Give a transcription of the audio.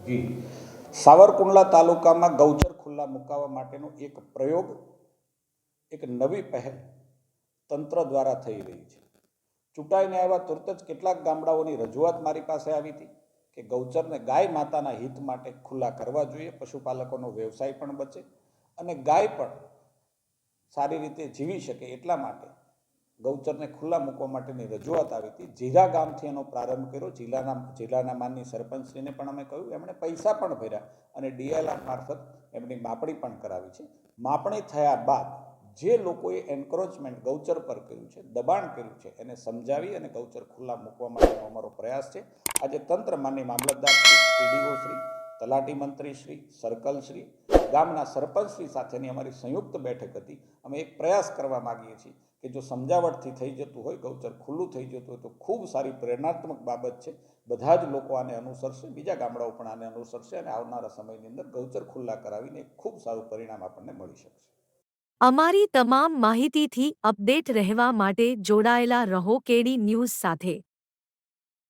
જી સાવરકુંડલા તાલુકામાં ગૌચર ખુલ્લા મુકાવવા માટેનો એક પ્રયોગ, એક નવી પહેલ તંત્ર દ્વારા થઈ રહી છે. ચૂંટાઈને આવ્યા તુરત જ કેટલાક ગામડાઓની રજૂઆત મારી પાસે આવી હતી કે ગૌચરને ગાય માતાના હિત માટે ખુલ્લા કરવા જોઈએ, પશુપાલકોનો વ્યવસાય પણ બચે અને ગાય પણ સારી રીતે જીવી શકે એટલા માટે ગૌચરને ખુલ્લા મૂકવા માટેની રજૂઆત આવી હતી. જીરા ગામથી એનો પ્રારંભ કર્યો. જિલ્લાના માનની સરપંચશ્રીને પણ અમે કહ્યું, એમણે પૈસા પણ ભર્યા અને ડીએલઆર મારફત એમની માપણી પણ કરાવી છે. માપણી થયા બાદ જે લોકોએ એન્ક્રોચમેન્ટ ગૌચર પર કર્યું છે, દબાણ કર્યું છે, એને સમજાવી અને ગૌચર ખુલ્લા મૂકવા માટેનો અમારો પ્રયાસ છે. આજે તંત્ર માનની મામલતદાર શ્રી, ટીડીઓ શ્રી, તલાટી મંત્રી શ્રી, સર્કલ શ્રી, ગામના સરપંચશ્રી સાથેની અમારી સંયુક્ત બેઠક હતી. અમે એક પ્રયાસ કરવા માગીએ છીએ કે જો સમજાવટથી થઈ જતું હોય, ગૌચર ખુલ્લું થઈ જતું હોય તો ખૂબ સારી પ્રેરણાત્મક બાબત છે. બધા જ લોકો આને અનુસરશે, બીજા ગામડાઓ પણ આને અનુસરશે અને આવનારા સમયની અંદર ગૌચર ખુલ્લા કરાવીને એક ખૂબ સારું પરિણામ આપણને મળી શકશે. અમારી તમામ માહિતીથી અપડેટ રહેવા માટે જોડાયેલા રહો કેડી ન્યૂઝ સાથે.